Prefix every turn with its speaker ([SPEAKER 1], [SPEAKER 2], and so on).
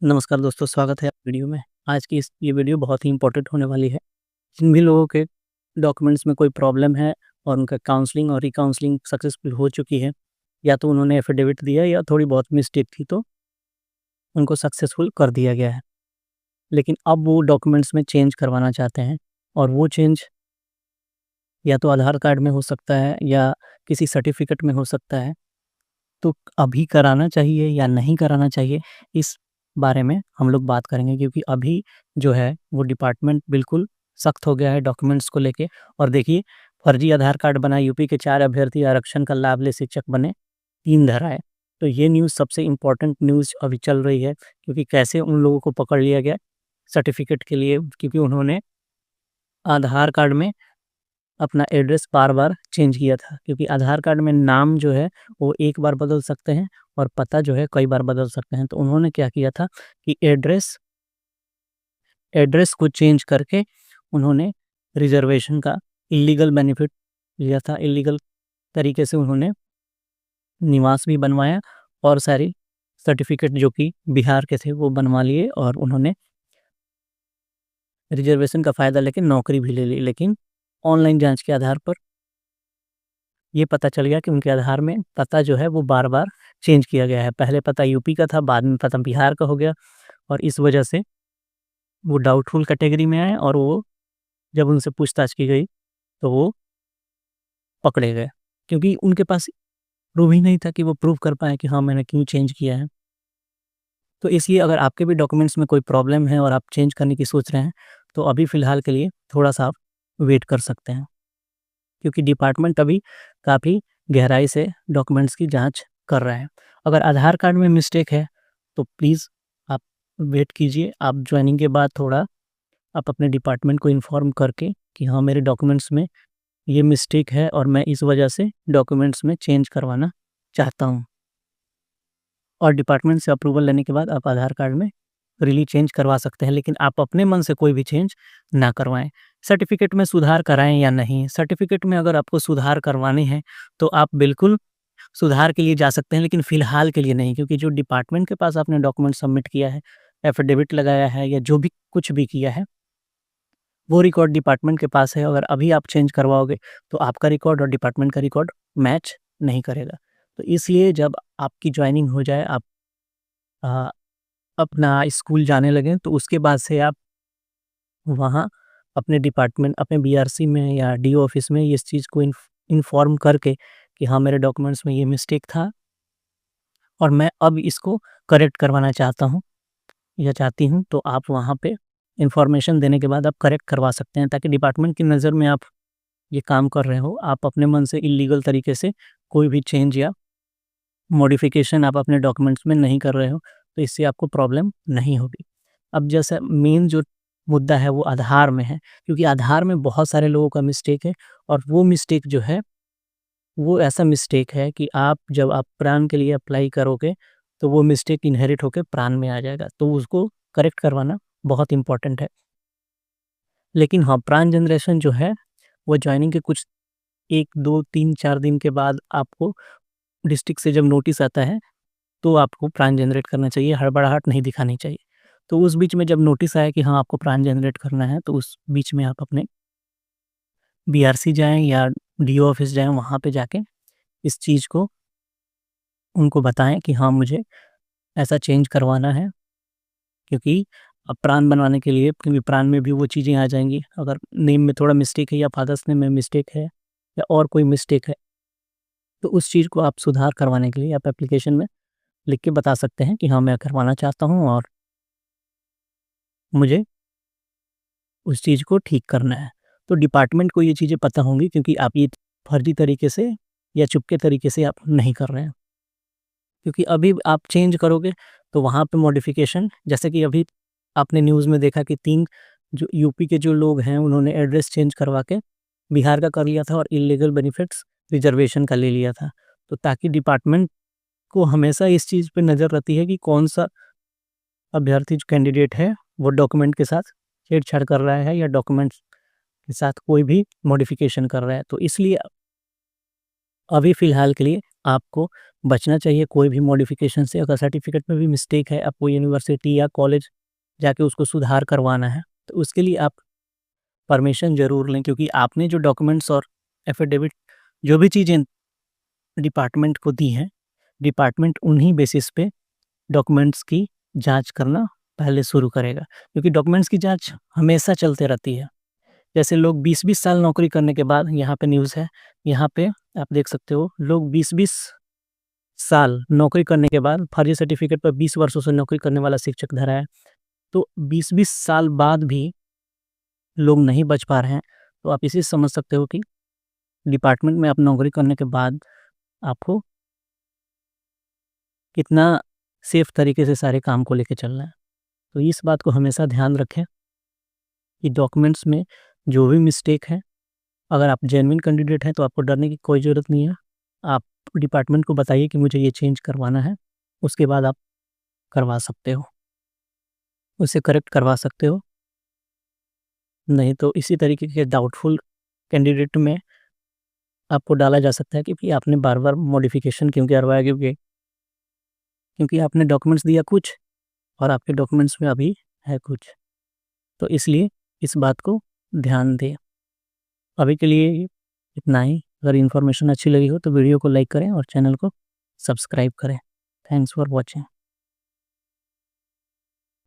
[SPEAKER 1] नमस्कार दोस्तों, स्वागत है वीडियो में। आज की ये वीडियो बहुत ही इम्पोर्टेंट होने वाली है। जिन भी लोगों के डॉक्यूमेंट्स में कोई प्रॉब्लम है और उनका काउंसलिंग और री-काउंसलिंग सक्सेसफुल हो चुकी है, या तो उन्होंने एफ़िडेविट दिया या थोड़ी बहुत मिस्टेक थी तो उनको सक्सेसफुल कर दिया गया है। लेकिन अब वो डॉक्यूमेंट्स में चेंज करवाना चाहते हैं और वो चेंज या तो आधार कार्ड में हो सकता है या किसी सर्टिफ़िकेट में हो सकता है। तो अभी कराना चाहिए या नहीं कराना चाहिए, इस बारे में हम लोग बात करेंगे, क्योंकि अभी जो है वो डिपार्टमेंट बिल्कुल सख्त हो गया है डॉक्यूमेंट्स को लेके। और देखिए, फर्जी आधार कार्ड बना यूपी के 4 अभ्यर्थी आरक्षण का लाभ ले शिक्षक बने, 3 धराए। तो ये न्यूज़ सबसे इम्पोर्टेंट न्यूज़ अभी चल रही है, क्योंकि कैसे उन लोगों को पकड़ लिया गया सर्टिफ़िकेट के लिए, क्योंकि उन्होंने आधार कार्ड में अपना एड्रेस बार-बार चेंज किया था। क्योंकि आधार कार्ड में नाम जो है वो एक बार बदल सकते हैं और पता जो है कई बार बदल सकते हैं। तो उन्होंने क्या किया था कि एड्रेस एड्रेस को चेंज करके उन्होंने रिज़र्वेशन का इल्लीगल बेनिफिट लिया था। इल्लीगल तरीके से उन्होंने निवास भी बनवाया और सारी सर्टिफ़िकेट जो कि बिहार के थे वो बनवा लिए, और उन्होंने रिज़र्वेशन का फ़ायदा लेके नौकरी भी ले ली। लेकिन ऑनलाइन जाँच के आधार पर ये पता चल गया कि उनके आधार में पता जो है वो बार-बार चेंज किया गया है। पहले पता यूपी का था, बाद में पता बिहार का हो गया, और इस वजह से वो डाउटफुल कैटेगरी में आए, और वो जब उनसे पूछताछ की गई तो वो पकड़े गए। क्योंकि उनके पास प्रूफ़ ही नहीं था कि वो प्रूव कर पाएँ कि हाँ, मैंने क्यों चेंज किया है। तो इसलिए अगर आपके भी डॉक्यूमेंट्स में कोई प्रॉब्लम है और आप चेंज करने की सोच रहे हैं, तो अभी फ़िलहाल के लिए थोड़ा-सा आप वेट कर सकते हैं। क्योंकि डिपार्टमेंट अभी काफ़ी गहराई से डॉक्यूमेंट्स की जाँच कर रहा है। अगर आधार कार्ड में मिस्टेक है, तो प्लीज़ आप वेट कीजिए। आप जॉइनिंग के बाद थोड़ा आप अपने डिपार्टमेंट को इन्फॉर्म करके कि हाँ, मेरे डॉक्यूमेंट्स में ये मिस्टेक है और मैं इस वजह से डॉक्यूमेंट्स में चेंज करवाना चाहता हूँ। और डिपार्टमेंट से अप्रूवल लेने के बाद आप आधार कार्ड में फ्रीली चेंज करवा सकते हैं, लेकिन आप अपने मन से कोई भी चेंज ना करवाएँ। सर्टिफ़िकेट में सुधार कराएँ या नहीं, सर्टिफ़िकेट में अगर आपको सुधार करवाने हैं, तो आप बिल्कुल सुधार के लिए जा सकते हैं, लेकिन फ़िलहाल के लिए नहीं, क्योंकि जो डिपार्टमेंट के पास आपने डॉक्यूमेंट सबमिट किया है, एफ़िडेविट लगाया है या जो भी कुछ भी किया है, वो रिकॉर्ड डिपार्टमेंट के पास है। अगर अभी आप चेंज करवाओगे, तो आपका रिकॉर्ड और डिपार्टमेंट का रिकॉर्ड मैच नहीं करेगा। तो इसलिए जब आपकी जॉइनिंग हो जाए, आप अ, अपना स्कूल जाने लगें, तो उसके बाद से आप वहाँ अपने डिपार्टमेंट, अपने बीआरसी में या डीओ ऑफ़िस में इस चीज़ को इन्फॉर्म करके कि हाँ, मेरे डॉक्यूमेंट्स में ये मिस्टेक था और मैं अब इसको करेक्ट करवाना चाहता हूँ या चाहती हूँ, तो आप वहाँ पे इन्फॉर्मेशन देने के बाद आप करेक्ट करवा सकते हैं, ताकि डिपार्टमेंट की नज़र में आप ये काम कर रहे हो, आप अपने मन से इल्लीगल तरीके से कोई भी चेंज या मॉडिफ़िकेशन आप अपने डॉक्यूमेंट्स में नहीं कर रहे हो, तो इससे आपको प्रॉब्लम नहीं होगी। अब जैसे मेन जो मुद्दा है वो आधार में है, क्योंकि आधार में बहुत सारे लोगों का मिस्टेक है, और वो मिस्टेक जो है, वो ऐसा मिस्टेक है कि जब आप प्रान के लिए अप्लाई करोगे, तो वो मिस्टेक इनहेरिट होके प्रान में आ जाएगा, तो उसको करेक्ट करवाना बहुत इम्पोर्टेंट है। लेकिन हाँ, प्रान जनरेशन जो है, वो जॉइनिंग के कुछ 1, 2, 3, 4 दिन के बाद आपको डिस्ट्रिक्ट से जब नोटिस आता है, तो आपको प्रान जनरेट करना चाहिए, हड़बड़ाहट नहीं दिखानी चाहिए। तो उस बीच में जब नोटिस आया कि हाँ, आपको प्रान जनरेट करना है, तो उस बीच में आप अपने बीआरसी जाएँ या डीओ ऑफ़िस जाएँ, वहाँ पे जाके इस चीज़ को उनको बताएँ कि हाँ, मुझे ऐसा चेंज करवाना है, क्योंकि अब प्रान बनवाने के लिए, क्योंकि प्रान में भी वो चीज़ें आ जाएँगी। अगर नेम में थोड़ा मिस्टेक है या फादर्स नेम में मिस्टेक है या और कोई मिस्टेक है, तो उस चीज़ को आप सुधार करवाने के लिए आप एप्लीकेशन में लिख के बता सकते हैं कि हाँ, मैं करवाना चाहता हूँ और मुझे उस चीज़ को ठीक करना है। तो डिपार्टमेंट को ये चीज़ें पता होंगी, क्योंकि आप ये फर्जी तरीके से या चुपके तरीके से आप नहीं कर रहे हैं। क्योंकि अभी आप चेंज करोगे, तो वहाँ पे मॉडिफ़िकेशन, जैसे कि अभी आपने न्यूज़ में देखा कि 3 जो यूपी के जो लोग हैं, उन्होंने एड्रेस चेंज करवा के बिहार का कर लिया था और इल्लीगल बेनिफिट्स रिज़र्वेशन का ले लिया था। तो ताकि डिपार्टमेंट को हमेशा इस चीज़ पे नज़र रहती है कि कौन-सा अभ्यर्थी जो कैंडिडेट है, वो डॉक्यूमेंट के साथ छेड़छाड़ कर रहा है या डॉक्यूमेंट्स के साथ कोई भी मॉडिफ़िकेशन कर रहा है। तो इसलिए अभी फ़िलहाल के लिए आपको बचना चाहिए कोई भी मॉडिफ़िकेशन से। अगर सर्टिफ़िकेट में भी मिस्टेक है, आपको यूनिवर्सिटी या कॉलेज जाके उसको सुधार करवाना है, तो उसके लिए आप परमिशन ज़रूर लें, क्योंकि आपने जो डॉक्यूमेंट्स और एफ़िडेविट जो भी चीज़ें डिपार्टमेंट को दी हैं, डिपार्टमेंट उन्हीं बेसिस पे डॉक्यूमेंट्स की जाँच करना पहले शुरू करेगा, क्योंकि डॉक्यूमेंट्स की जाँच हमेशा चलते रहती है। जैसे लोग 20-20 साल नौकरी करने के बाद, यहाँ पे न्यूज़ है, यहाँ पे आप देख सकते हो, लोग 20-20 साल नौकरी करने के बाद फर्जी सर्टिफ़िकेट पर 20 वर्षों से नौकरी करने वाला शिक्षक धरा है। तो 20-20 साल बाद भी लोग नहीं बच पा रहे हैं, तो आप इसे समझ सकते हो कि डिपार्टमेंट में आप नौकरी करने के बाद आपको कितना सेफ तरीके से सारे काम को लेके चलना है। तो इस बात को हमेशा ध्यान रखें कि डॉक्यूमेंट्स में जो भी मिस्टेक है, अगर आप जेन्युइन कैंडिडेट हैं तो आपको डरने की कोई ज़रूरत नहीं है। आप डिपार्टमेंट को बताइए कि मुझे ये चेंज करवाना है, उसके बाद आप करवा सकते हो, उसे करेक्ट करवा सकते हो। नहीं तो इसी तरीके के डाउटफुल कैंडिडेट में आपको डाला जा सकता है कि भई आपने बार-बार मॉडिफ़िकेशन क्यों करवाया, क्योंकि आपने डॉक्यूमेंट्स दिया कुछ और आपके डॉक्यूमेंट्स में अभी है कुछ। तो इसलिए इस बात को ध्यान दें। अभी के लिए इतना ही। अगर इन्फॉर्मेशन अच्छी लगी हो तो वीडियो को लाइक करें और चैनल को सब्सक्राइब करें। Thanks for watching.